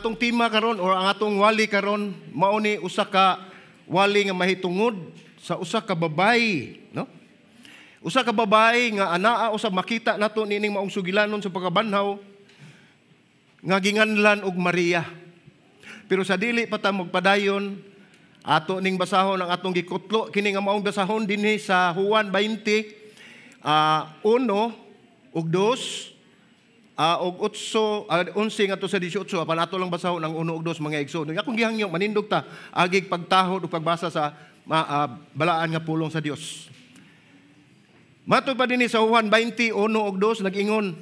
atong tema karon or ang atong wali karon mao ni usa ka wali nga mahitungod sa usa ka babayi, no? Usa ka babayi nga anaa usab makita nato nining maong sugilanon sa pagkabanhaw nga ginganlan og Maria. Pero sa dili pa ta magpadayon, ato ning basahon ang atong gikutlo kini nga maong basahon dinhi sa Juan 20 1 ug 2 og 11 ngadto sa 18 apan ato lang basahon ang 1 ug 2 mga igsoon. Akong gihangyo manindog ta agig pagtahod ug pagbasa sa balaan nga pulong sa Dios. Matod pa dinhi sa Juan 20 1 ug 2 nag-ingon,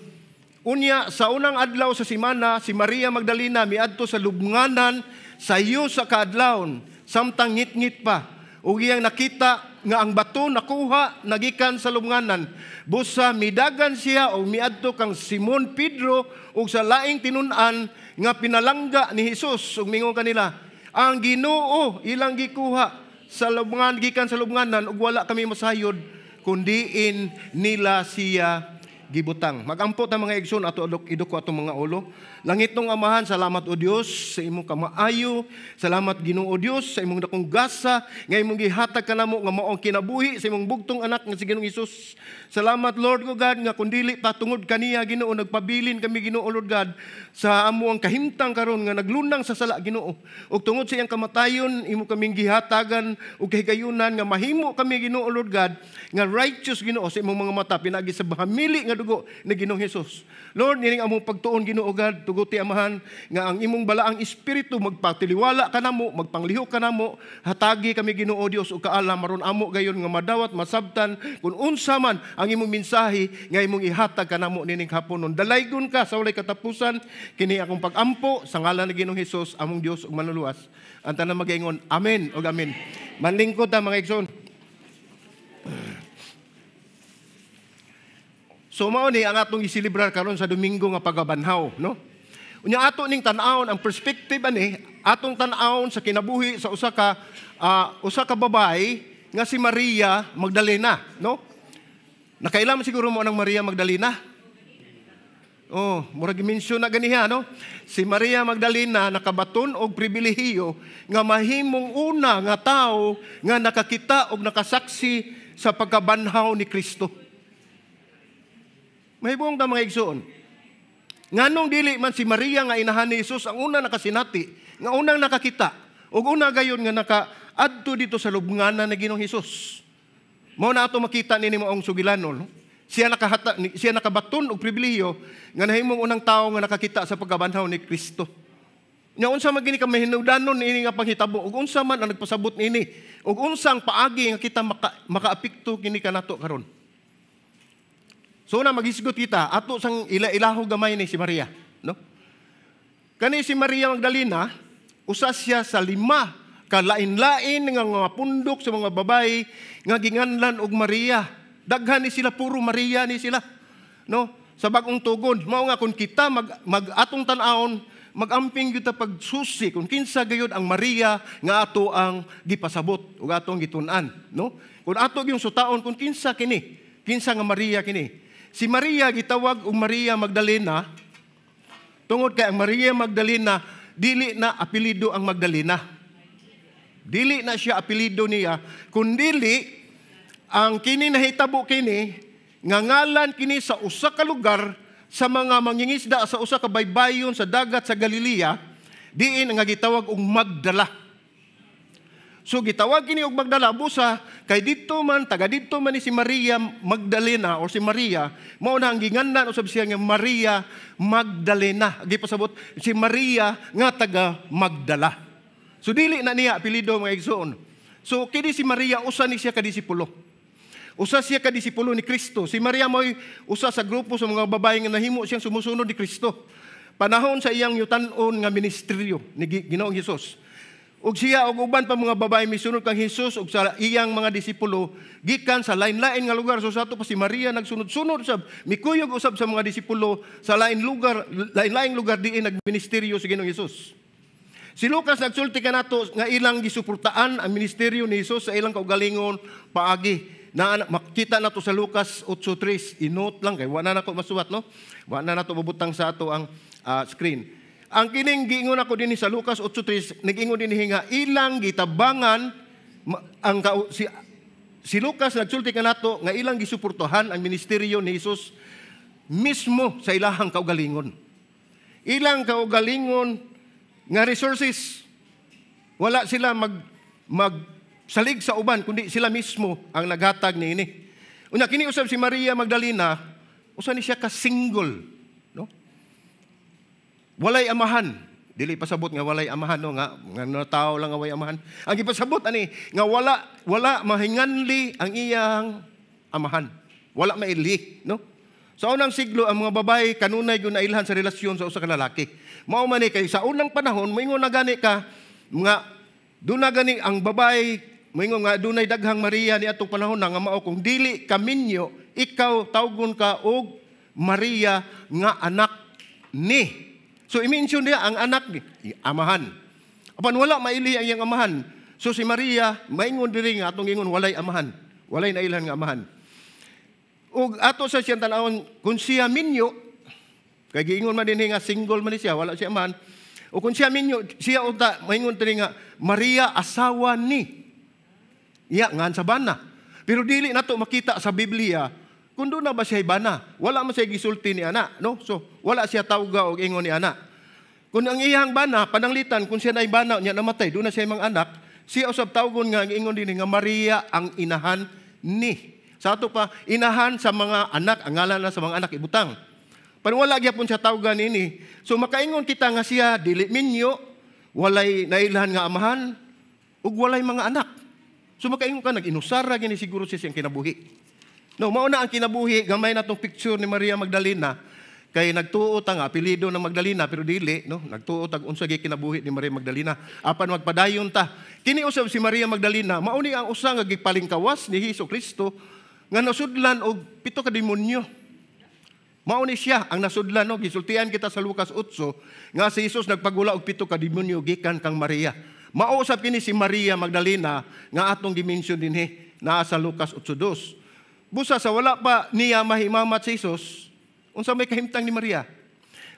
unya sa unang adlaw sa semana si Maria Magdalena miadto sa lubnganan sa iyo sa kaadlawon samtang ngit-ngit pa ug iyang nakita nga ang bato nakuha nagikan sa lubnganan. Busa midagan siya o miadto kang Simon Pedro ug sa laing tinun-an nga pinalangga ni Hesus ug mingon kanila, ang Ginoo ilang gikuha sa lubngan gikan sa lubnganan ug wala kami masayod kundiin nila siya gibutang. Magampo ta mga igsoon ato iduko atong mga ulo. Langitong Amahan, salamat o Dios sa imong kamaayo. Salamat Ginoo Dios sa imong dakong gasa nga imong gihatag kanamo nga mao ang kinabuhi sa imong bugtong anak nga si Ginoong Hesus. Salamat Lord ko God nga kundili patungod kaniya Ginoo nagpabilin kami Ginoo Lord God sa amo ang kahimtang karon nga naglunang sa sala Ginoo. Ug tungod sa iyang kamatayon imo kaming gihatagan ug kahigayunan nga mahimo kami Ginoo Lord God nga righteous Ginoo sa imong mga mata pinagi sa bahamili nga dugo ni Ginoong Hesus. Lord, nining among pagtuon Ginoo God, tuguti Amahan nga ang imong balaang espiritu magpatiliwala kanamo, magpanglihok kanamo, hatagi kami Ginoo Dios ug kaalam maron amo gayon nga madawat masabtan kun unsa man ang imong mensahe nga imong ihatag kanamo nining haponon. Dalaygon ka sa walay katapusan kini akong pag-ampo sa ngalan ni Ginoong Hesus among Dios ug manluluwas. Ang tanan mag-ingon, amen ug amen. Manlingkod ta mga igsoon. So mao ni ang atong isilibrar karon sa Domingo nga pagabanhaw, no? Unya ato ning tan-awon ang perspective ani, atong tan-awon sa kinabuhi sa usa ka babae nga si Maria Magdalena, no? Nakailam siguro mo ng Maria Magdalena? Oh, murag i-mention na ganiha, no? Si Maria Magdalena nakabaton og pribilehiyo nga mahimong una nga tawo nga nakakita og nakasaksi sa pagkabanhaw ni Kristo. Mahibong ta mga igsoon. Nganong dili man si Maria nga inahan ni Jesus ang una nakasinati, nga unang nakakita, ug una gayon nga nakaadto dito sa lubnganan na Ginoong Hesus. Mao na ato makita nini moong sugilanon. Siya nakabaton og pribilehiyo nga nahimong unang tawo nga nakakita sa pagkabanhaw ni Kristo. Nya unsa man gini ka mahinudanon ini nga panghitabo ug unsa man ang nagpasabot nini ug unsa ang paagi nga kita makaapekto kini kanato karon. So na maghisgot kita ato sang ilaho gamay ni si Maria, no? Kani si Maria Magdalena usa siya sa 5 kalain-lain nga mga pundok sa mga babae nga ginganlan og Maria. Daghan ni sila puro Maria ni sila, no? Sa bag-ong tugon mao nga kun kita atong tan-awon magamping gyud ta pagsusi kung kinsa gayud ang Maria nga ato ang gipasabot ug atong gitun-an, no? Kun ato gyung sutaon kung kinsa nga Maria kini. Si Maria gitawag og Maria Magdalena tungod kay ang Maria Magdalena dili na apelyido ang Magdalena. Dili na siya apelyido niya, kundili ang kini nahitabo kini nga ngalan kini sa usa ka lugar sa mga mangingisda sa usa ka baybayon sa dagat sa Galilea, diin nga gitawag og Magdala. So gitawag kini og Magdala busa kay didto man taga didto man ni si Maria Magdalena o si Maria mao na ang ginganlan usab siya nga Maria Magdalena. Gipasabot si Maria nga taga Magdala. So dili na niya apelyido mga igsoon. So kini si Maria usa ni siya ka disipulo. Usa siya ka disipulo ni Kristo. Si Maria mo'y usa sa grupo sa mga babae nga nahimo siyang sumusunod ni Kristo. Panahon sa iyang yutan-on nga ministeryo ni Ginoong Hesus. Ug siya og uban pa mga babae misunod kang Hesus ug sa iyang mga disipulo gikan sa lain-lain nga lugar. So sa ato pa si Maria nagsunod-sunod usab mikuyog usab sa mga disipulo sa lain-laing lugar diin nagministeryo si Ginoong Hesus. Si Lucas nagsulti kanato nga ilang gisuportaan ang ministeryo ni Hesus sa ilang kaugalingon paagi. Na makita nato sa Lucas 8:3. Inote lang kay wala na nako masuwat, no? Wala na nato mabutang sa ato ang screen. Ang kining giingon ako dinhi sa Lucas 8:3, nag-ingon dinhi nga ilang gitabangan si Lucas nagsulti kanato nga ilang gisuportahan ang ministeryo ni Jesus mismo sa ilahang kaugalingon. Ilang kaugalingon nga resources, wala sila magsalig sa uban, kundi sila mismo ang naghatag niini. Unya kini usab si Maria Magdalena, usa ni siya ka single, no? Walay amahan. Dili pasabot nga walay amahan, no, nga tao lang nga walay amahan. Ang ipasabot ani nga wala mahinganli ang iyang amahan. Wala maili, no? Sa unang siglo ang mga babae kanunay gyud nailhan sa relasyon sa usa ka lalaki. Mao man ni kay sa unang panahon moingon na gani ka nga duna gani ang babae moingon nga dunay daghang Maria ni atong panahon na nga mao kung dili ka minyo ikaw tawgon ka og Maria nga anak ni. So i-mention niya ang anak ni amahan. Apan wala maili ang iyang amahan. So si Maria maingon diri nga atong ingon walay amahan. Walay nailhan nga amahan. Ug ato sa siyang tanawon kung siya minyo kay giingon man dinhi nga single man siya, wala siya amahan. O kung siya minyo, siya unta maingon diri nga Maria asawa ni. Iya ngan sa bana. Pero dili nato makita sa Biblia kung doon na ba siya bana. Wala man siya gisulti ni ana, no? So wala siya tawga og ingon ni ana. Kung ang iyang bana pananglitan kung siya nay bana nya namatay, doon na siya mga anak, siya usab tawgon nga ingon dinhi nga Maria ang inahan ni. Sa ato pa inahan sa mga anak, ang ngalan na sa mga anak ibutang. Pero wala gyapon siya tawgan ini. So makaingon kita nga siya dili minyo, walay nailhan nga amahan, ug walay mga anak. So makaingon ka nag-inusara gini siguro siya siyang kinabuhi. No, mao na ang kinabuhi gamay natong picture ni Maria Magdalena kay nagtuo ta nga apelyido ng Magdalena pero dili, no, nagtuo tag unsa gyud kinabuhi ni Maria Magdalena apan magpadayon ta. Kini usab si Maria Magdalena mao ni ang usa nga gipalingkawas ni Hesukristo nga nasudlan og 7 ka demonyo. Mao ni siya ang nasudlan, no, gisultian kita sa Lucas 8 nga si Jesus nagpagula og 7 ka demonyo gikan kang Maria. Mao usab kini si Maria Magdalena nga atong gi-mention dinhi naa sa Lucas 8:2. Busa sa wala pa niya mahimamat si Jesus, unsa may kahimtang ni Maria?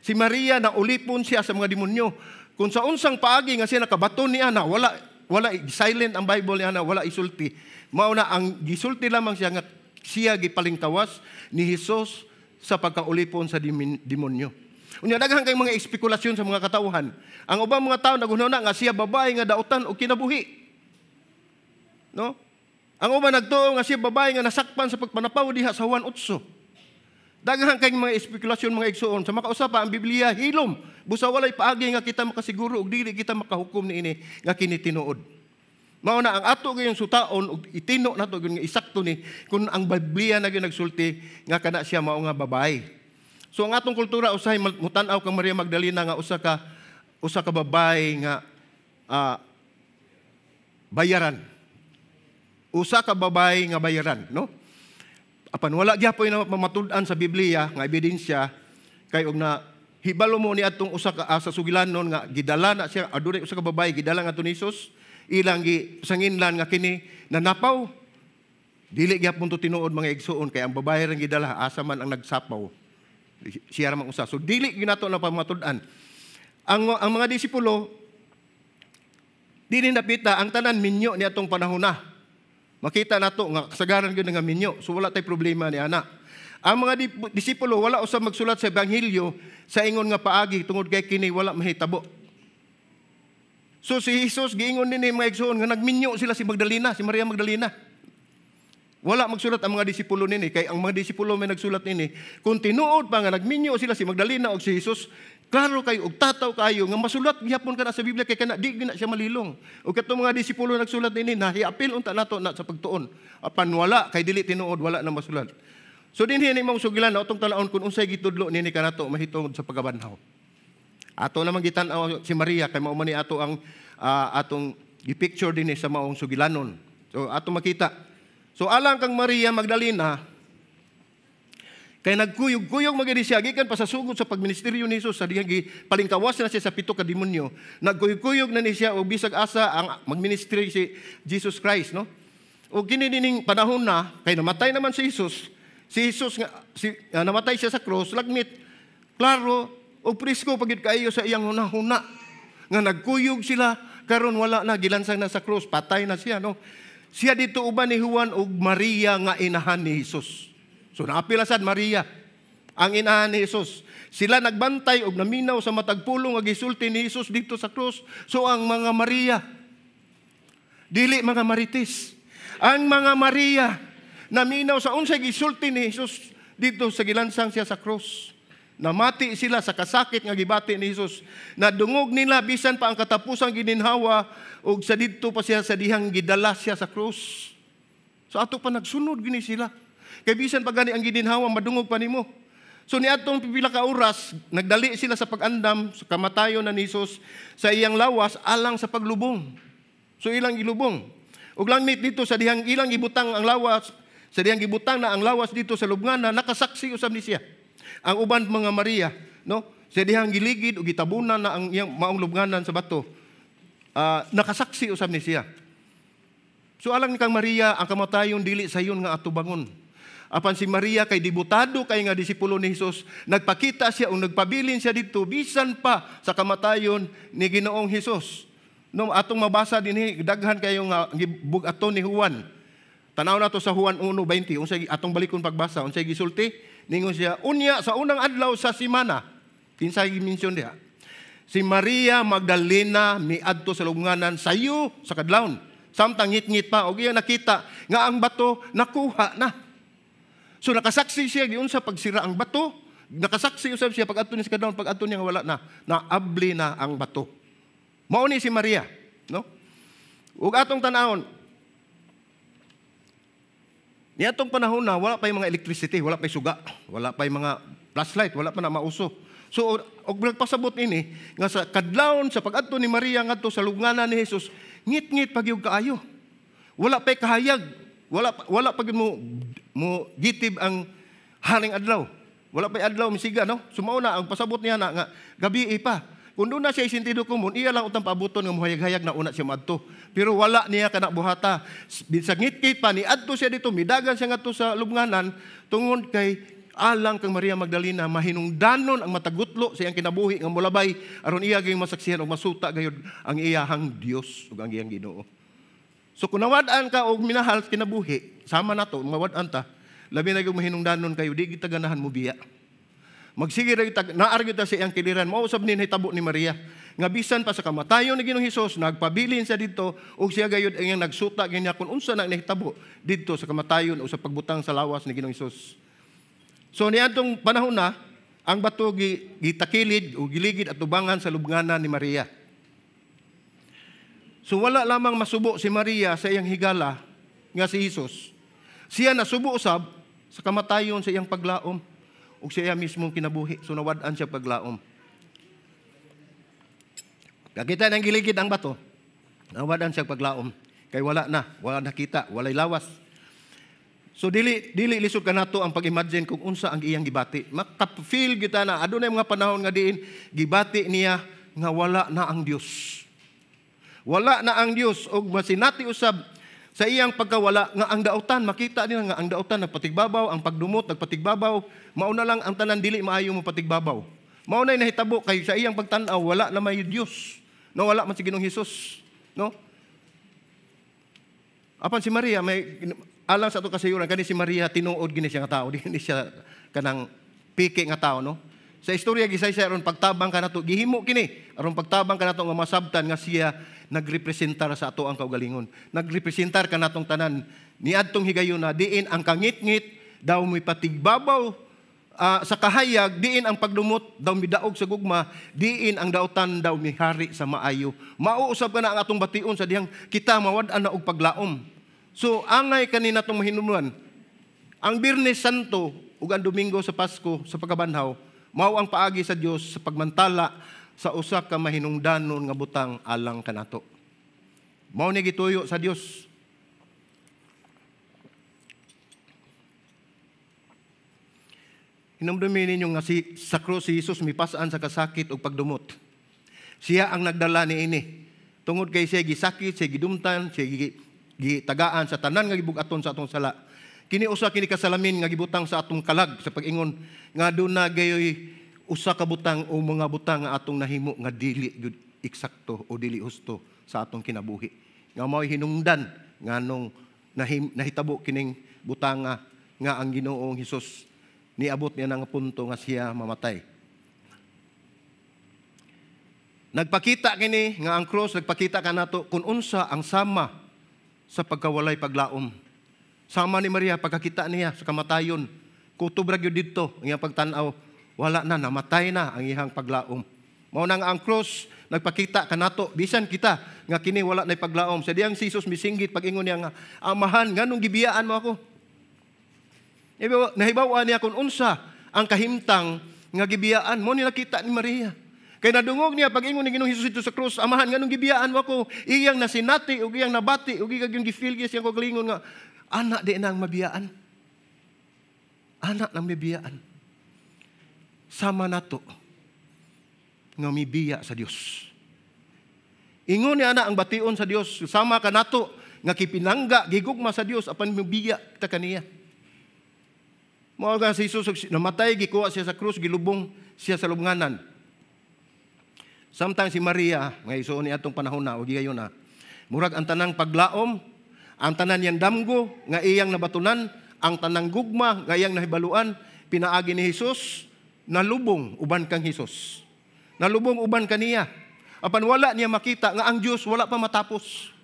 Si Maria na ulipon siya sa mga demonyo. Kung sa unsang paagi nga siya nakabaton ni ana, wala silent ang Bible ni ana, wala isulti. Mao na ang gisulti lamang siya nga siya gipalingkawas ni Jesus sa pagkaulipon sa demonyo. Unya daghang kay mga espekulasyon sa mga katawhan. Ang ubang mga tao nagunahuna nga siya babae nga dautan o kinabuhi. No? Ang uban nagtuo nga siya babae nga nasakpan sa pagpanapaw diha sa Juan 8. Daghang kay mga espekulasyon mga igsuon sa makausapa ang Biblia hilom. Busa walay paagi nga kita makasiguro ug dili kita makahukom niini nga kini tinuod. Mao na ang ato gayong sutaon ug itino nato gyud nga isakto ni kun ang Biblia na gyud nagsulti nga kana siya mao nga babae. So ang atong kultura usahay mutan-aw kang Maria Magdalena nga usa ka babae nga bayaran. Usa ka babae nga bayaran, no? Apan wala gyapon na mamatud-an sa Biblia nga ebidensya kay og na hibalo mo ni atong usa ka sa sugilanon nga gidala na siya adunay usa ka babae gidala nga ni Jesus ilang gisanginlan nga kini nanapaw dili gyapon to tinuod mga igsuon kay ang babae ring gidala asa man ang nagsapaw siya ra man usa. So dili ginato na pamatud-an. Ang mga disipulo dili napita ang tanan minyo ni atong panahon na. Makita nato nga kasagaran gyud nga minyo. So wala tay problema ni ana. Ang mga disipulo wala usab magsulat sa ebanghelyo sa ingon nga paagi tungod kay kini wala mahitabo. So si Jesus giingon dinhi mga igsoon nga nagminyo sila si Maria Magdalena. Wala magsulat ang mga disipulo nini kay ang mga disipulo may nagsulat nini kung tinuod pa nga nagminyo sila si Magdalena og si Jesus, klaro kayo og tataw kayo nga masulat gihapon kana sa Biblia kay kana di gina siya malilong. Og katong mga disipulo nagsulat nini nahiapil unta nato na sa pagtuon. Apan wala kay dili tinuod wala na masulat. So dinhi ni mong sugilan na utong talaon kun unsay gitudlo nini kanato mahitungod sa pagabanhaw. Ato naman gitan-aw si Maria kay mao man ni ato ang atong gipicture dinhi sa maong sugilanon. So ato makita. So alang kang Maria Magdalena kay nagkuyog-kuyog magini siya gikan pa sa sugod sa pagministeryo ni Jesus sa dihang palingkawas na siya sa 7 ka demonyo. Nagkuyog-kuyog na ni siya og bisag asa ang magministry si Jesus Christ, no? Og kini dining panahon na kay namatay naman si Jesus. Si Jesus nga namatay siya sa cross, lagmit klaro O presko pagid kaayo sa iyang hunahuna nga nagkuyog sila karon wala na, gilansang na sa krus, patay na siya, no? Siya dito uban ni Juan ug Maria nga inahan ni Jesus. So naapila sad Maria ang inahan ni Jesus. Sila nagbantay og naminaw sa matag pulong nga gisulti ni Jesus dito sa krus. So ang mga Maria, dili mga Marites. Ang mga Maria naminaw sa unsay gisulti ni Jesus dito sa gilansang siya sa krus. Namati sila sa kasakit nga gibati ni Jesus. Nadungog nila bisan pa ang katapusang gininhawa ug sa didto pa siya sa dihang gidala siya sa krus. So ato pa nagsunod gini sila. Kay bisan pa gani ang gininhawa madungog pa nimo. So niadtong pipila ka oras nagdali sila sa pag-andam sa kamatayon na ni Jesus sa iyang lawas alang sa paglubong. So ilang gilubong. Ug langmit dito sa dihang ilang gibutang ang lawas, sa dihang gibutang na ang lawas dito sa lubnganan, nakasaksi usab ni siya. Ang uban mga Maria, no? Sa dihang giligid o gitabunan na ang iyang maong lubnganan sa bato, nakasaksi usab ni siya. So alang ni kang Maria, ang kamatayon dili sayon nga ato bangon. Apan si Maria kay dibutado kay nga disipulo ni Jesus, nagpakita siya o nagpabilin siya dito bisan pa sa kamatayon ni Ginoong Jesus. No, atong mabasa dinhi daghan kayo nga gibugaton ni Juan. Tanaw na to sa Juan 1:20, unsay atong balikon pagbasa, unsay gisulti? Ningon siya, unya sa unang adlaw sa semana, kinsay gi-mention diha. Si Maria Magdalena miadto sa lubnganan sayo sa kadlawon. Samtang ngit-ngit pa og iya nakita nga ang bato nakuha na. So nakasaksi siya giun sa pagsira ang bato, nakasaksi usab siya pag adto ni sa kadlawon, pag adto niya wala na, naabli na ang bato. Mao ni si Maria, no? Ug atong tan-awon, niatong panahon na, wala pa yung mga electricity, wala pa yung suga, wala pa yung mga flashlight, wala pa na mauso. So, og nagpasabot ini, nga sa kadlawon, sa pag-adto ni Maria, ngadto sa lubnganan ni Jesus, ngit-ngit pagyog kaayo. Wala pa kahayag, wala pa mo gitib ang haring adlaw. Wala pa adlaw, misiga, no? Sumao na, ang pasabot niya na, nga, gabi pa. Kung doon na siya sentido kumun, iya lang utang pabuton ng muhayag-hayag na una siya madto. Pero wala niya kanak buhata. Sa ngit-ngit pa, ni adto siya dito, midagan siya ngadto sa lubnganan, tungod kay alang kang Maria Magdalena, mahinungdanon ang matagutlo sa iyang kinabuhi ng mulabay, aron iya gayong masaksihan o masuta gayod ang iyahang Dios o ang iyang Ginoo. So kung nawad-an ka o minahal kinabuhi, sama na to, mawad-an ta, labi na yung mahinungdanon kayo, di kita ganahan mo biya. Magsige ra naargyo ta sa iyang kiliran, mausab ni hitabo ni Maria nga bisan pa sa kamatayon ni Ginoong Hesus nagpabilin siya dito ug siya gayud ang nagsuta ganyan kun unsa na nahitabo dito sa kamatayon o sa pagbutang sa lawas ni Ginoong Hesus. So niadtong panahon na ang bato gitakilid o giligid at tubangan sa lubnganan ni Maria. So wala lamang masubo si Maria sa iyang higala nga si Jesus. Siya nasubo usab sa kamatayon sa iyang paglaom. O siya mismong kinabuhi. So nawad-an siya paglaom. Kakita ng giligid ang bato. Nawad-an siya paglaom. Kay wala nakita, walay lawas. So dili lisod ka nato ang pag-imagine kung unsa ang iyang gibati. Makap-feel kita na adunay mga panahon nga diin gibati niya nga wala na ang Dios. Wala na ang Dios og masinati usab sa iyang pagkawala nga ang dautan, makita nila nga ang dautan nagpatigbabaw, ang pagdumot nagpatigbabaw, mauna lang ang tanan dili maayo mo patigbabaw. Mauna nahitabo kay sa iyang pagtan-aw wala na may Dios. No, wala man si Ginoong Hesus, no? Apan si Maria may alang sa ato kasayuran kani si Maria tinuod gini siya nga tao, di siya kanang piki nga tao, no? Sa istorya gisay siya aron pagtabang kanato, gihimo kini aron pagtabang kanato nga masabtan nga siya nagrepresentar sa ato ang kaugalingon. Nagrepresentar kanatong tanan niadtong higayon na diin ang kangit-ngit daw may patigbabaw sa kahayag, diin ang pagdumot daw midaog sa gugma, diin ang dautan daw mihari sa maayo. Mauusab ka na ang atong bation sa dihang kita mawad-an na og paglaom. So angay kanina tong mahinumluan. Ang Biyernes Santo ug ang Domingo sa Pasko sa pagkabanhaw mao ang paagi sa Dios sa pagmantala sa usa ka mahinungdanon nga butang alang kanato. Mao ni gituyo sa Dios. Hinumdumin ninyo nga sa krus si Jesus mipasaan sa kasakit ug pagdumot. Siya ang nagdala niini. Tungod kay siya gisakit, siya gidumtan, siya gitagaan sa tanan nga gibugaton sa atong sala. Kini usa kini kasalamin nga gibutang sa atong kalag sa pag-ingon nga aduna gayoy usa ka butang o mga butang nga atong nahimo nga dili gyud eksakto o dili husto sa atong kinabuhi. Nga mao'y hinungdan nganong nahitabo kining butanga nga ang Ginoong Hesus niabot niya ng punto nga siya mamatay. Nagpakita kini nga ang cross, nagpakita kanato kung unsa ang sama sa pagkawalay paglaom. Sama ni Maria pagkakita niya sa kamatayon. Kutob ra gyud didto ang iyang pagtan-aw, wala na, namatay na ang iyang paglaom. Mao na nga ang cross nagpakita kanato bisan kita nga kini wala nay paglaom. Sa diyang si Jesus misinggit pag-ingon niya nga, Amahan, nganong gibiyaan mo ako? Nahibaw niya kung unsa ang kahimtang nga gibiyaan mo ni nakita ni Maria. Kay nadungog niya pag-ingon ni Ginoong Hesus dito sa krus, Amahan, nganong gibiyaan mo ako? Iyang nasinati ug iyang nabati ug iyang gifeel siyang kagalingon nga anak di nang mabiyaan. Anak nang mabiyaan. Sama nato nga mibiya sa Dios. Ingon ni ana ang bation sa Dios, sama ka nato nga kipinangga gigugma sa Dios apan mibiya ta kaniya. Mao nga si Jesus namatay gikuha siya sa krus, gilubong siya sa lubnganan. Samtang si Maria, nga isuon ni atong panahon na, o gigayon na, murag ang tanang paglaom, ang tanan niyang damgo, nga iyang nabatunan, ang tanang gugma, nga iyang nahibaluan, pinaagi ni Jesus, nalubong uban kang Jesus. Nalubong uban kaniya. Apan wala niya makita, nga ang Diyos wala pa matapos.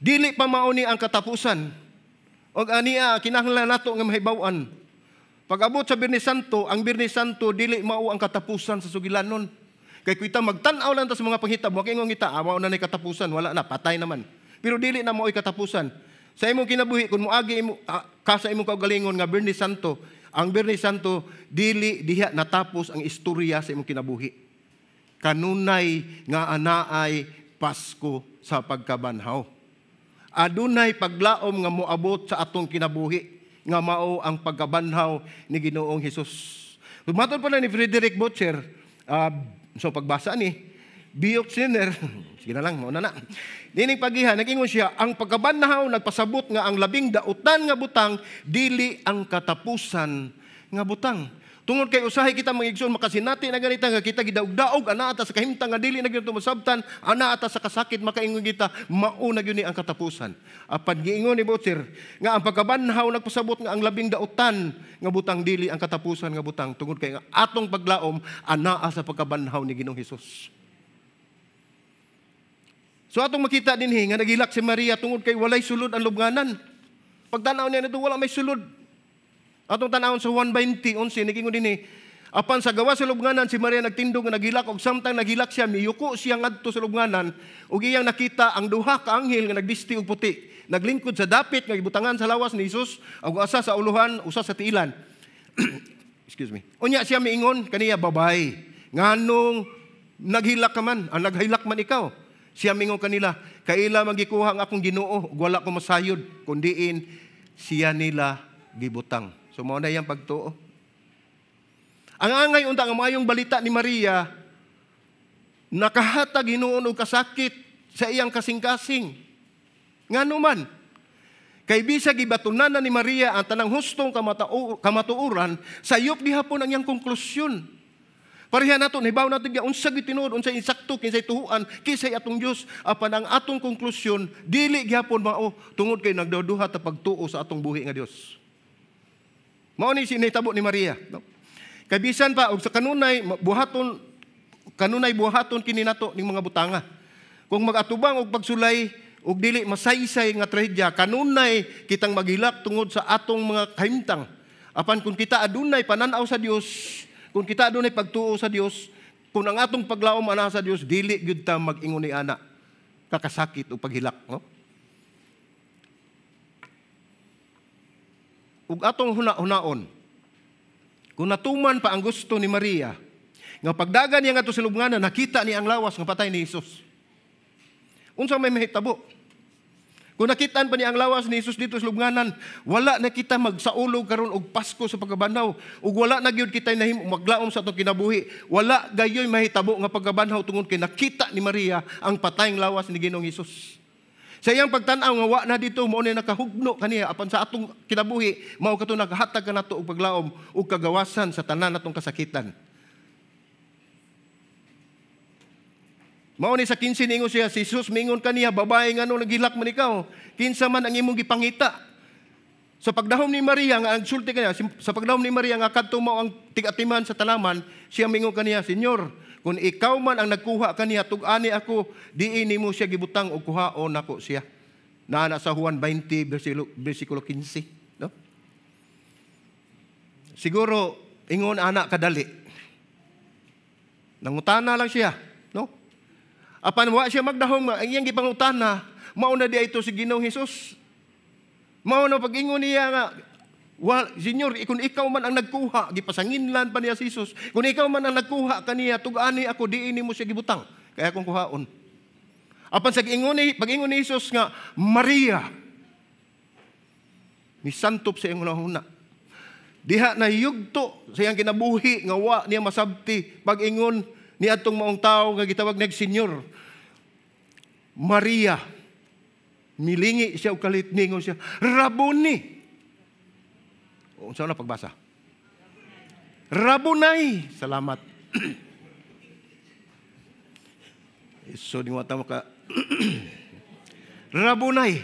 Dili pa mauni ang katapusan. O aniya, kinahanglan nato nga mahibawan. Pag-abot sa Birnis Santo, ang Birnis Santo, dili mao ang katapusan sa sugilanon. Kay kita magtanaw lang ta sa mga panghitabo, makiingon kita, mao na nay katapusan, wala na, patay naman. Pero dili na mo'y katapusan. Sa imong kinabuhi, kung moagi ka sa imong kaugalingon nga Birnis Santo, ang Birnis Santo, dili diha natapos ang istorya sa imong kinabuhi. Kanunay nga anaay Pasko sa pagkabanhaw. Adunay paglaom nga moabot sa atong kinabuhi, nga mao ang pagkabanhaw ni Ginoong Hesus. Matod pa na ni Frederick Butcher, so pagbasa ni Biyok Sinner, sige na lang, mauna na. Dining pagihan, nag-ingon siya, ang pagkabanhaw nagpasabot nga ang labing dautan nga butang, dili ang katapusan nga butang. Tungod kay usahay kita magigsoon, makasinati na ganita nga kita gidaog-daog, ana ata sa kahimtang nga dili na gyud masabtan, ana ata sa kasakit makaingon kita, mauna gyud ni ang katapusan. Apan giingon ni Butcher nga ang pagkabanhaw nagpasabot nga ang labing dautan nga butang, dili ang katapusan nga butang. Tungod kay nga atong paglaom anaa sa pagkabanhaw ni Ginoong Hesus. So atong makita dinhi nga nagilak si Maria tungod kay walay sulod ang lubnganan. Pagtanaw niya nito wala may sulod. Atong tanawon sa 1:20, nagingon dinhi, apan sa gawa sa lubnganan si Maria nagtindog nga nagilak og samtang nagilak siya miyuko siya ngadto sa lubnganan ug iyang nakita ang duha ka anghel nga nagbisti og puti, naglingkod sa dapit nga gibutangan sa lawas ni Hesus, ug asa sa uluhan, usa sa tiilan. Excuse me. Unya siya miingon kaniya, babay, nganong naghilak ka man, ang naghilak man ikaw. Siya mingon kanila, kaila magikuha ang akong Ginoo ug wala ko masayod kundiin siya nila gibutang. So mao na yang pagtuo. Ang angay unta nga mayong balita ni Maria, nakahatag hinuon og kasakit sa iyang kasing-kasing. Ngano man, kay bisag gibatunan na ni Maria ang tanang hustong kamatuoran, sayop gihapon ang iyang konklusyon. Pareha nato hibaw nato nga unsa gitinuod, unsa insakto kinsay tuhuan, kinsay atong Dios, apan ang atong konklusyon dili gihapon mao tungod kay nagduduha ta pagtuo sa atong buhi nga Dios. Mao ni sinahitabo ni Maria. No? Kay bisan pa og sa kanunay buhaton kini nato ning mga butanga. Kung magatubang og pagsulay og dili masaysay nga trahedya, kanunay kitang maghilak tungod sa atong mga kahimtang. Apan kung kita adunay pananaw sa Dios, kung kita adunay pagtuo sa Dios, kung ang atong paglaom ana sa Dios, dili gyud ta mag-ingon ni ana kakasakit o paghilak, no? Ug atong hunaon, kung natuman pa ang gusto ni Maria, nga pagdagan niya nga to sa lubnganan, nakita niya ang lawas nga patay ni Jesus. Unsa may mahitabo? Kung nakitaan pa niya ang lawas ni Jesus dito sa lubnganan, wala na kita magsaulog karon og Pasko sa pagkabanhaw, ug wala na gyud kita nahimo maglaom sa atong kinabuhi. Wala gayoy mahitabo nga pagkabanhaw tungod kay nakita ni Maria ang patayng lawas ni Ginoong Hesus. Sa iyang pagtanaw nga wa na dito mao ni nakahugno kaniya apan sa atong kinabuhi mao kato naghatag kanato og paglaom ug kagawasan sa tanan natong kasakitan. Mao ni sa 15 ningon siya, si Jesus mingon kaniya, babae nga nagilak man ikaw, kinsa man ang imong gipangita. Sa pagdahom ni Maria nga ang sulti kaniya, sa pagdahom ni Maria nga kadto mao ang tigatiman sa talaman, siya mingon kaniya, Senyor, kung ikaw man ang nagkuha kaniya, tug-ani ako, diin nimo siya gibutang og kuhaon nako siya. Naana sa Juan 20 bersikulo 15, no? Siguro ingon ana kadali. Nangutana lang siya, no? Apan wa siya magdahom, ang iyang gipangutana, mao na di ito si Ginoong Hesus. Mao na pag-ingon niya nga, Senyor, kung ikaw man ang nagkuha, gipasanginlan pa niya si Jesus. Kung ikaw man ang nagkuha kaniya, tug-ani ako, diin mo siya gibutang. Kaya akong kuhaon. Apan sa pag-ingon ni Jesus nga, Maria, ni santop sa iyong unahuna. Diha na yugto sa iyang kinabuhi, nga wa niya masabti, pag-ingon ni atong maong tao nga gitawag nag Senyor. Maria, milingi siya og kalit, ningon siya, Rabuni. Unsa na pagbasa? Rabunay. Salamat. So, di mo ka. Rabunay.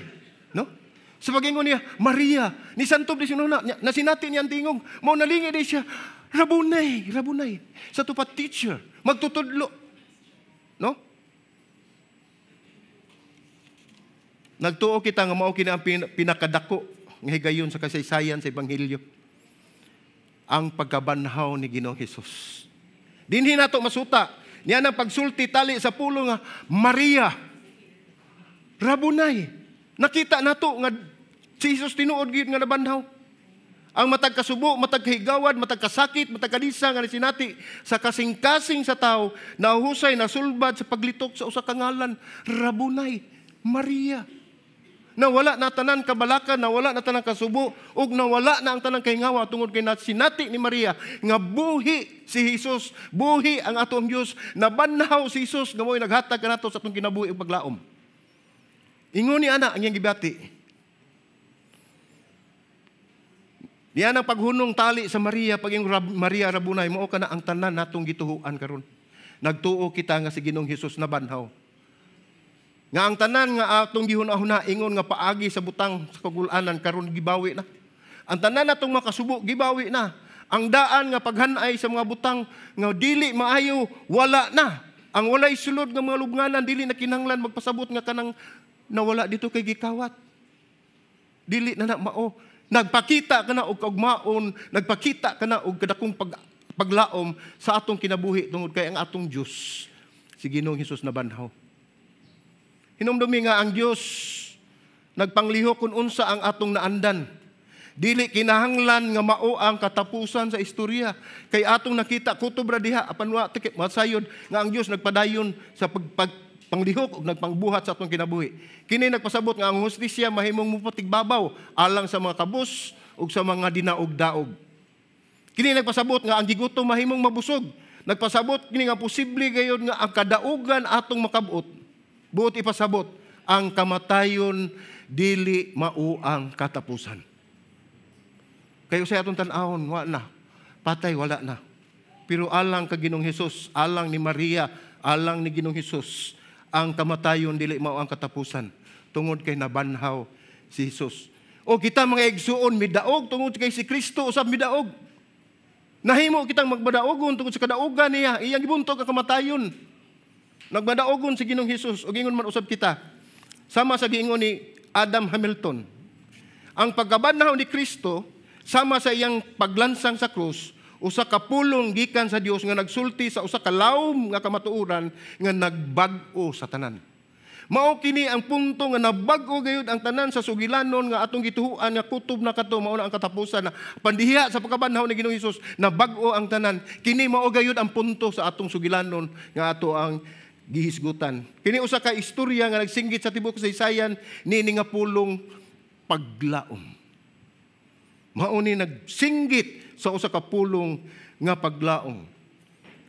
No? Sa pag-ingon niya, Maria, ni santop di sinuna, nasinati niya ang tingog, mau nalingi di siya, Rabunay, Rabunay. Sa tupat teacher, magtutudlo. No? Nagtuo kita nga mao kini ang pinakadako nga higayon sa kasaysayan sa Ebanghelyo. Ang pagkabanhaw ni Ginoong Hesus. Dinhi nato masuta. Niya nang pagsulti tali sa pulo nga, Maria, Rabunay. Nakita nato nga si Jesus tinuod gyud nga nabanhaw. Ang matag kasubo, matag kahigawad, matag kasakit, matag kanisa nga sinati sa kasing-kasing sa tao, nahuhusay, nasulbad sa paglitok sa usa ka ngalan, Rabunay, Maria. Nawala na tanan kabalakan, nawala na tanan kasubo, ug nawala na ang tanan kahingawa tungod kay sinati ni Maria nga buhi si Jesus, buhi ang atong Dios, nabanhaw si Jesus nga mo'y naghatag kanato sa atong kinabuhi ug paglaom. Ingon ni ana ang iyang gibati. Diyan ang paghunong tali sa Maria, paging Maria Rabunay, mao kana ang tanan natong gituhuan karon. Nagtuo kita nga si Ginoong Hesus nabanhaw. Nga ang tanan nga atong gihuna-huna ingon nga paagi sa butang sa kagulanan karon gibawi na. Ang tanan natong makasubo gibawi na. Ang daan nga paghanay sa mga butang nga dili maayo wala na. Ang walay sulod nga mga lubnganan dili na kinahanglan magpasabot nga kanang nawala dito kay gikawat. Dili na mao. Nagpakita kana og kaugmaon, nagpakita kana og kadakong paglaom sa atong kinabuhi tungod kay ang atong Dios si Ginoong Hesus nabanhaw. Hinumdumi nga ang Diyos nagpangliho kung unsa ang atong naandan. Dili kinahanglan nga mao ang katapusan sa istorya. Kay atong nakita kutob ra diha apan wa masayod nga ang Diyos nagpadayon sa panglihok ug nagpangbuhat sa atong kinabuhi. Kini nagpasabot nga ang hustisya mahimong mupatigbabaw alang sa mga kabus ug sa mga dinaog-daog. Kini nagpasabot nga ang gigutom mahimong mabusog. Nagpasabot kini nga posible gayud nga ang kadaugan atong makabot. Buot ipasabot, ang kamatayon dili mao ang katapusan. Kayo sa atong tan-awon, wala na. Patay, wala na. Pero alang ka Ginoong Hesus, alang ni Maria, alang ni Ginoong Hesus, ang kamatayon dili mao ang katapusan. Tungod kay nabanhaw si Hesus. O kita mga igsuon, midaog, tungod kay si Kristo, usab midaog. Nahimo kitang magbadaogon tungod sa kadaugan niya, iyang gibuntog ang kamatayon. Nagbadaogon si Ginoong Hesus o gingon man usab kita. Sama sa giingon ni Adam Hamilton. Ang pagkabanhaw ni Kristo sama sa iyang paglansang sa krus, usa ka pulong gikan sa Dios nga nagsulti sa usa ka lawom nga kamatuoran nga nagbag-o sa tanan. Mao kini ang punto nga nabag-o gayud ang tanan sa sugilanon nga atong gituhuan nga kutob na kato mao na ang katapusan na pandiha sa pagkabanhaw ni Ginoong Hesus nabag-o ang tanan. Kini mao gayud ang punto sa atong sugilanon nga ato ang gihisgutan. Kini usa ka istorya nga nagsinggit sa tibuok kasaysayan niini nga pulong paglaom. Mao ni nagsinggit sa usa ka pulong nga paglaom.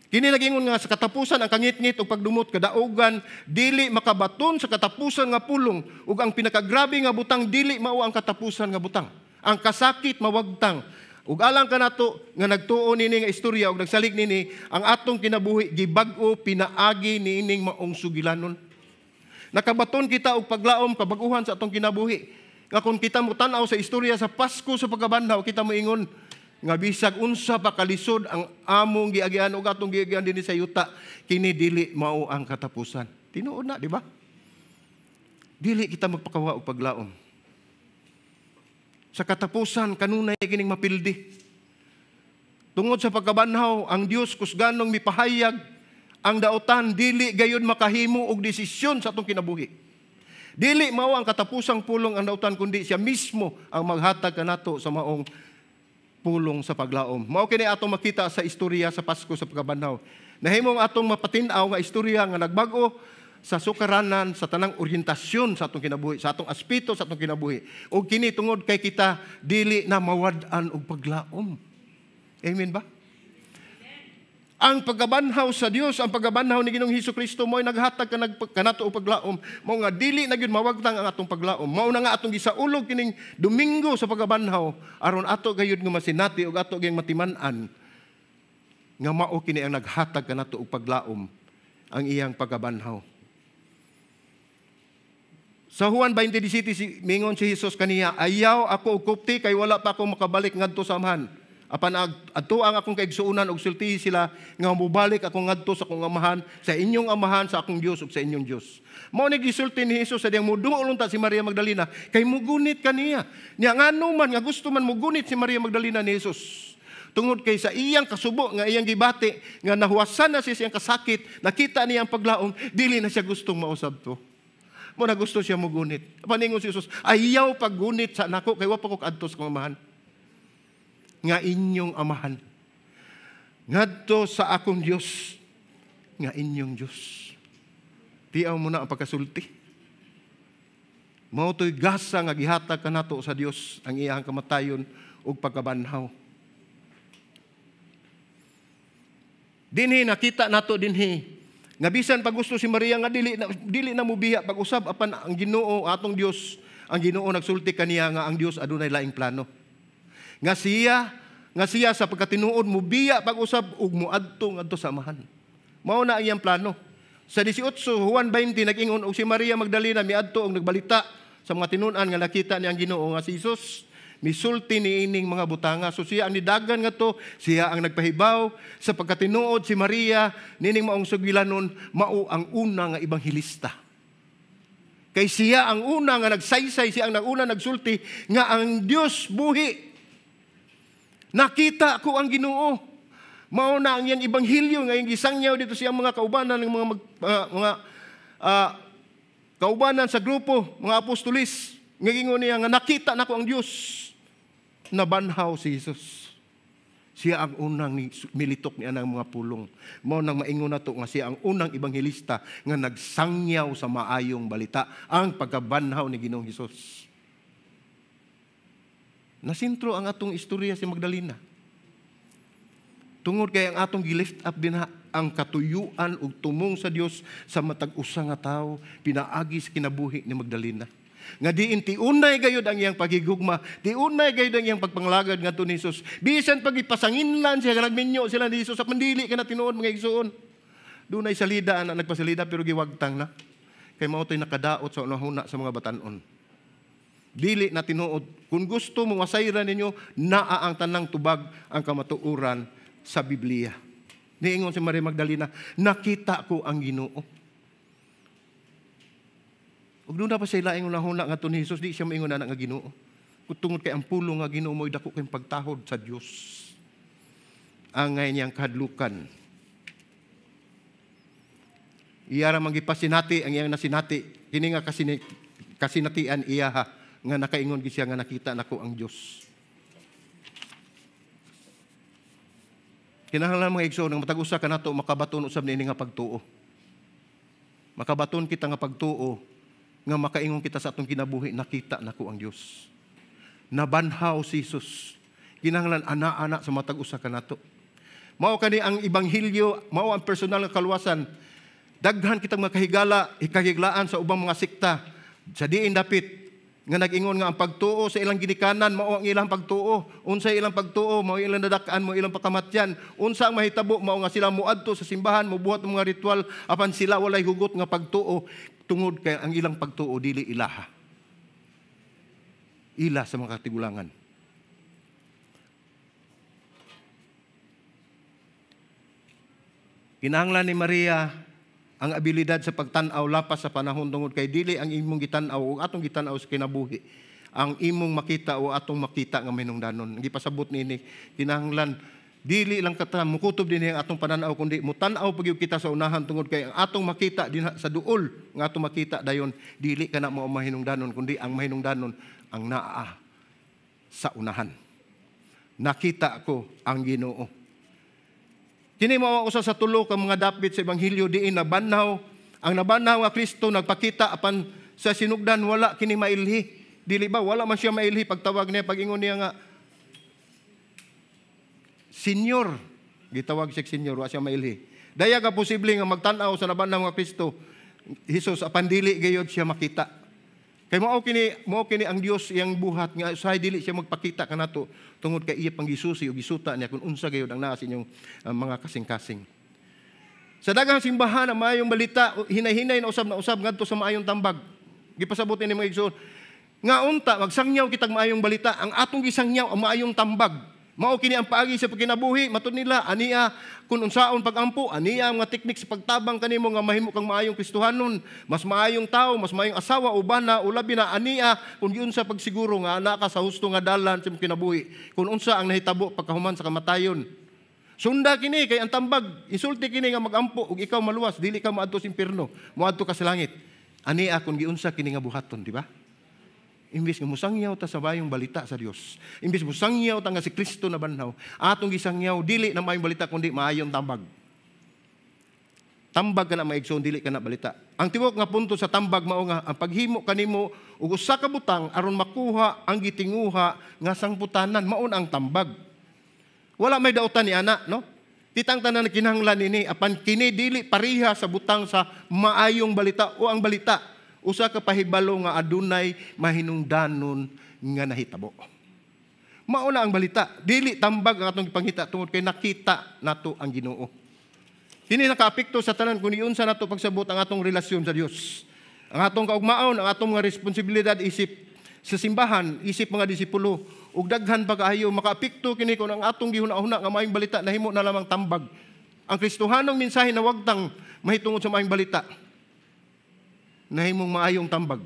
Kini nagingon nga sa katapusan ang kangit-ngit o pagdumot kadaugan dili makabaton sa katapusan nga pulong ug ang pinakagrabe nga butang dili mao ang katapusan nga butang. Ang kasakit mawagtang Ug alang kanato nga nagtuo nini nga istorya ug nagsalig nini ang atong kinabuhi gibag-o pinaagi niining maong sugilanon. Nakabaton kita og paglaom kabaguhan sa atong kinabuhi. Nga kung kita mo tan-aw sa istorya sa Pasko sa pagkabanhaw, kita moingon nga bisag unsa pa kalisod ang among giagian ug atong giagian dinhi sa yuta, kini dili mao ang katapusan. Tinuod na, di ba? Dili kita magpakawa og paglaom. Sa katapusan kanunay kining mapildi. Tungod sa pagkabanhaw, ang Dios kusganong mipahayag ang dautan dili gayon makahimo og desisyon sa atong kinabuhi. Dili mao ang katapusang pulong ang dautan kundi siya mismo ang maghatag kanato sa maong pulong sa paglaom. Mao kini atong makita sa istorya sa Pasko sa pagkabanhaw. Nahimong atong mapatin-aw nga istorya nga nagbag-o sa sukaranan sa tanang oryentasyon sa atong kinabuhi, sa atong aspeto sa atong kinabuhi. O kini tungod kay kita dili na mawad-an og paglaom. Amen ba? Ang pagkabanhaw sa Dios, ang pagkabanhaw ni Ginoong Hesukristo mo'y naghatag kanato og paglaom. Mao nga dili na gyud mawagtang ang atong paglaom. Mao na nga atong gisaulog kining Domingo sa pagkabanhaw aron ato gayud nga masinati ug ato gyud matiman-an nga mao kini ang naghatag kanato og paglaom, ang iyang pagkabanhaw. Sa Juan 20:17 mingon si Jesus kaniya, ayaw ako og kupti kay wala pa ako makabalik ngadto sa amahan. Apan adto ang akong kaigsuonan og sultihi sila nga mubalik ako ngadto sa akong amahan, sa inyong amahan, sa akong Dios ug sa inyong Dios. Mao ni gisulti ni Jesus sa diyang muduolon ta si Maria Magdalena kay mugunit kaniya. Nya ngano man nga gusto man mugunit si Maria Magdalena ni Jesus. Tungod kay sa iyang kasubo nga iyang gibati nga nahuwasan na siya siyang kasakit, nakita niya ang paglaom, dili na siya gustong mausab to. Mo na gusto siya mugunit. Paningon si Jesus, ayaw paggunit sa nako kay wa pa ko kadto sa akong amahan. Nga inyong amahan. Ngadto sa akong Dios, nga inyong Dios. Tiaw mo na ang pagkasulti. Mao to'y gasa nga gihatag kanato sa Dios ang iyang kamatayon ug pagkabanhaw. Dinhi nakita nato dinhi nga bisan pag gusto si Maria nga dili na mubiya pag-usab apan ang Ginoo atong Dios, ang Ginoo nagsulti kaniya nga ang Dios adunay laing plano. Nga siya sa pagkatinuod mubiya pag-usab ug muadto ngadto sa amahan. Mao na ang iyang plano. Sa 18 Juan 20 nag-ingon og si Maria Magdalena miadto og nagbalita sa mga tinun-an nga nakita niya ang Ginoo nga si Jesus. Misulti niining mga butanga. So siya ang nidagan nga to, siya ang nagpahibaw sa pagkatinuod si Maria nining maong sugilanon mao ang una nga ebanghilista. Kay siya ang una nga nagsaysay, siya ang una nagsulti nga ang Dios buhi. Nakita ko ang Ginoo. Mao na ang iyang ebanghelyo nga iyang gisangyaw dito siyang mga kaubanan ng mga kaubanan sa grupo, mga apostolis. Ngagingon niya nga nakita nako ang Dios. Nabanhaw si Jesus. Siya ang unang militok niya ng mga pulong. Mao nang maingon nato nga siya ang unang ebanghelista nga nagsangyaw sa maayong balita, ang pagkabanhaw ni Ginoong Hesus. Nasintro ang atong istorya si Magdalena. Tungod kay ang atong gi-lift up din ang katuyuan ug tumong sa Dios sa matag usa nga tawo pinaagi sa kinabuhi ni Magdalena. Nga diin tiunay gayud ang iyang pagigugma, tiunay gayud ang iyang pagpanglagad ngadto ni Jesus. Bisan pag ipasanginlan siya nagminyo sila ni Jesus sa mandili kana tinuod mga igsuon. Dunay salida ana nagpasalida pero giwagtang na. Kay mao toy nakadaot sa unahuna sa mga batan-on. Dili na tinuod. Kung gusto mo masayran ninyo, naa ang tanang tubag ang kamatuoran sa Biblia. Niingon si Maria Magdalena, nakita ko ang Ginoo. Ug doon na pa siya ilaing unahuna nga to ni Jesus, di siya maingon na nga Ginoo. Kutungod kay ang pulong nga Ginoo mo'y dako kayong pagtahod sa Dios. Ang ngay niyang kahadlukan. Iya ra mangipasinati ang iyang nasinati. Kini nga kasinatian iya ha, nga nakaingon gid siya nga nakita nako ang Dios. Kinahanglan mga igsoon nga matag-usa kanato makabaton usab niini nga pagtuo. Makabaton kita nga pagtuo nga makaingon kita sa atong kinabuhi, nakita nako ang Dios. Nabanhaw si Jesus. Kinahanglan ana-ana sa matag-usa kanato. Mao kani ang ebanghelyo, mao ang personal nga kaluwasan. Daghan kitang makahigala, ikahiglaan sa ubang mga sikta sa diin dapit nga nag-ingon nga ang pagtuo sa ilang ginikanan mao ang ilang pagtuo. Unsa ilang pagtuo mao ilang nadakaan mo ilang pakamatyan. Unsa ang mahitabo mao nga sila moadto sa simbahan, mobuhat ng mga ritual apan sila walay hugot nga pagtuo tungod kay ang ilang pagtuo dili ilaha. Ila sa mga katigulangan. Kinahanglan ni Maria ang abilidad sa pagtan-aw lapas sa panahon tungod kay dili ang imong gitan-aw o atong gitan-aw sa kinabuhi ang imong makita o atong makita nga mahinungdanon. Gipasabot nini kinahanglan dili lang kata mukutob dinhi ang atong pananaw kundi mutan-aw pagyud kita sa unahan tungod kay ang atong makita dinha sa duol nga atong makita dayon dili kana mao mahinungdanon kundi ang mahinungdanon ang naa sa unahan. Nakita ko ang Ginoo. Kini mao usa sa tulo ka mga dapit sa ebanghelyo diin nabanhaw ang nabanhaw nga Kristo nagpakita apan sa sinugdan wala kini mailhi. Dili ba wala man siya mailhi pagtawag niya pag-ingon niya nga Senyor, gitawag siya Senyor, wa siya mailhi. Daya ka posible nga magtan-aw sa nabanhaw nga Kristo Hesus apan dili gayud siya makita. Kay mao kini ang Dios iyang buhat nga usahay dili siya magpakita kanato tungod kay iya pang gisusi o gisuta niya kung unsa gayud ang naa sa inyong mga kasing-kasing. Sa daghang simbahan ang maayong balita hinay-hinay na usab ngadto sa maayong tambag. Gipasabot ni mga igsoon nga unta magsangyaw kitag maayong balita ang atong gisangyaw ang maayong tambag. Mao kini ang paagi sa pagkinabuhi matud nila aniya kun unsaon pagampo aniya ang mga teknik sa pagtabang kanimo nga mahimo kang maayong Kristohanon, mas maayong tao, mas maayong asawa o bana o labi na aniya kun giunsa pagsiguro nga ana ka sa husto nga dalan sa kinabuhi kun unsa ang nahitabo pagkahuman sa kamatayon. Sunda kini kay ang tambag insulti kini nga magampo ug ikaw maluwas dili ka moadto sa impierno, moadto ka sa langit. Aniya kun giunsa kini nga buhaton, di ba? Imbis nga musangyaw ta sa bayong balita sa Dios. Imbis musangyaw ta nga si Kristo na banhaw. Atong gisangyaw dili na mayong balita kundi maayong tambag. Tambag ka na maigsoon dili ka na balita. Ang tiwok nga punto sa tambag mao nga ang paghimo kanimo ug usa ka butang aron makuha ang gitinguha nga sangputanan mao ang tambag. Wala may dautan ni ana, no? Titang tanan kinahanglan ini apan kini dili pareha sa butang sa maayong balita o ang balita. Usa ka pahibalo nga adunay mahinungdanon nga nahitabo. Mao na ang balita, dili tambag ang atong ipangita tungod kay nakita nato ang Ginoo. Kini nakaapekto sa tanan kun iunsa nato pagsabot ang atong relasyon sa Dios. Ang atong kaugmaon, ang atong mga responsibilidad isip sa simbahan, isip mga disipulo ug daghan pa kaayo makaapekto kini kun ang atong gihuna-huna nga maayong balita nahimo na lamang tambag. Ang Kristohanong mensahe na wagtang mahitungod sa maayong balita. Nahimong maayong tambag.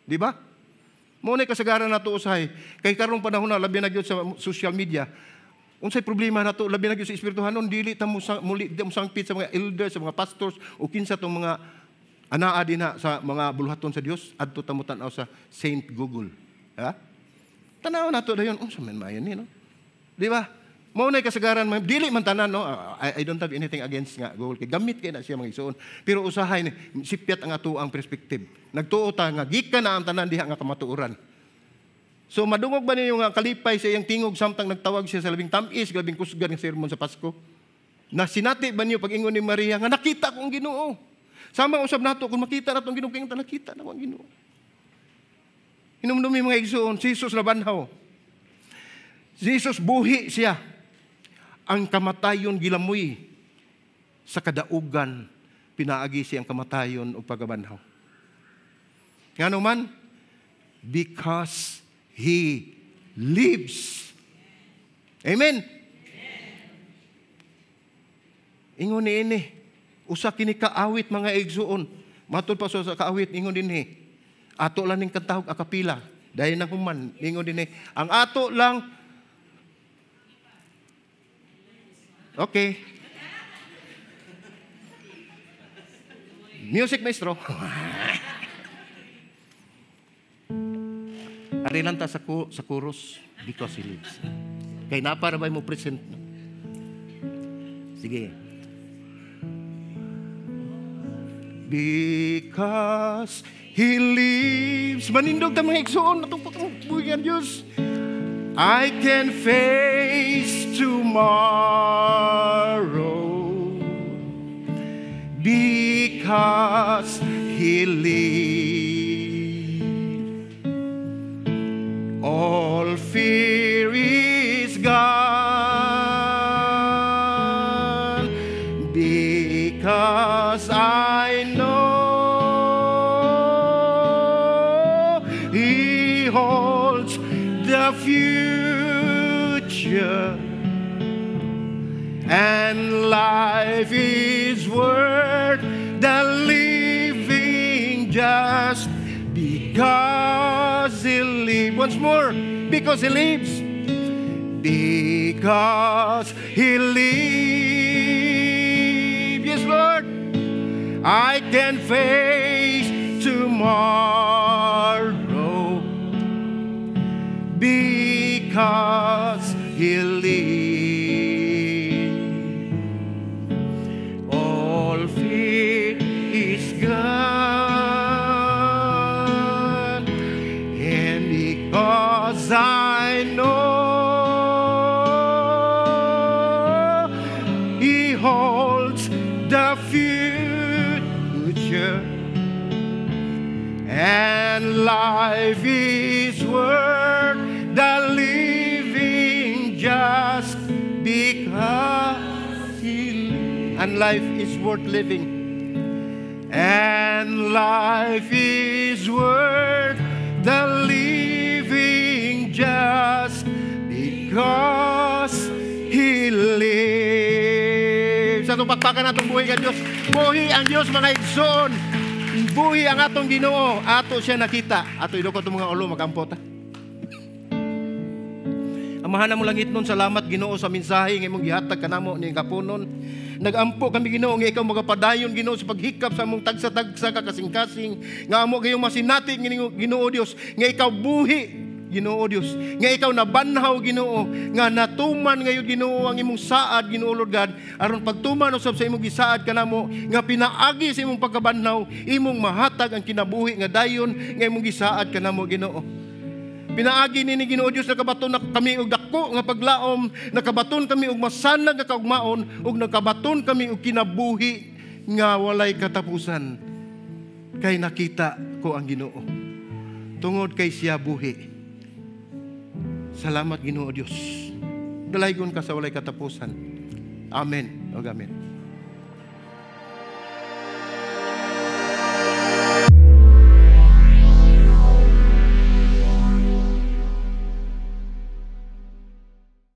Di ba? Mo na kasagaran nato usahay kay karong panahon na labi na gyud sa social media. Unsay problema nato labi na gyud sa espirituhanon dili ta muli di sangpit sa mga elders, sa mga pastors o kinsa tong mga anaa dinha sa mga buluhaton sa Dios adto ta mo tan-aw sa Saint Google. Ha? Tanaw nato dayon unsa man maayon ni no? Di ba? Mao na kasagaran dili man tanan no. I don't have anything against nga Google kay gamit kay na siya mga igsoon. Pero usahay ni sipyat ang ato ang perspective. Nagtuo ta nga gikan na ang tanan diha nga kamatuoran. So madungog ba ninyo nga kalipay sa iyang tingog samtang nagtawag siya sa labing tamis, labing kusgan ng sermon sa Pasko? Na sinati ba niyo pag-ingon ni Maria nga nakita ko ang Ginoo. Sama usab nato kung makita nato ang Ginoo kay nakita na ang Ginoo. Hinumdumi mga igsoon, si Jesus na banhaw. Si Jesus buhi siya. Ang kamatayon gilamoy sa kadaugan pinaagi siyang kamatayon o pagabanhaw. Ngano man? Because He lives. Amen? Ingon ni ini, usa kini kaawit mga igsuon. Matod pa sa kaawit, ingon din ato lang ning kantahog akapila. Dahil nang human, ingon din ang ato lang. Okay. Music maestro. Ari lang ta sa chorus because He lives. Kay napara ba mo present? Sige. Because He lives. Manindog ta mga igsoon atong pagbuyan Dios. I can face tomorrow because He lives. All fear is gone, because I know He holds the future, and life is worth the living just because He lives. Once more, because He lives. Because He lives. Yes, Lord. I can face tomorrow because He lives. All fear is gone, and because I know He holds the future, and life is worth the living just because He lives. And life is worth living. And life is worth the living just because He lives. Sa itong pakpakan natong buhay ka Diyos. Buhay ang Diyos mga igsoon. Buhay ang atong Ginoo. Ato siya nakita. Ato idukot itong mga ulo magampot. Amahan mo langit nun, salamat Ginoo sa mensahe ng imong gihatag kanamo ni kapunon. Nagampo kami Ginoo nga ikaw magapadayon Ginoo sa paghikap sa among tagsa-tagsa ka kasing-kasing. Nga amo kayong masinati Ginoo Dios, nga ikaw buhi Ginoo Dios, nga ikaw nabanhaw Ginoo, nga natuman ngayon Ginoo ang imong saad Ginoo Lord God, aron pagtuman usab sa imong gisaad kanamo, nga pinaagi sa imong pagkabanhaw, imong mahatag ang kinabuhi nga dayon nga imong gisaad kanamo Ginoo. Pinaagi ni Ginoo Dios, nakabaton na kami og dako nga paglaom, nakabaton kami og masanag nga kaugmaon, ug nakabaton kami og kinabuhi nga walay katapusan. Kay nakita ko ang Ginoo. Tungod kay siya buhi. Salamat Ginoo Dios. Dalaygon ka sa walay katapusan. Amen. O amen.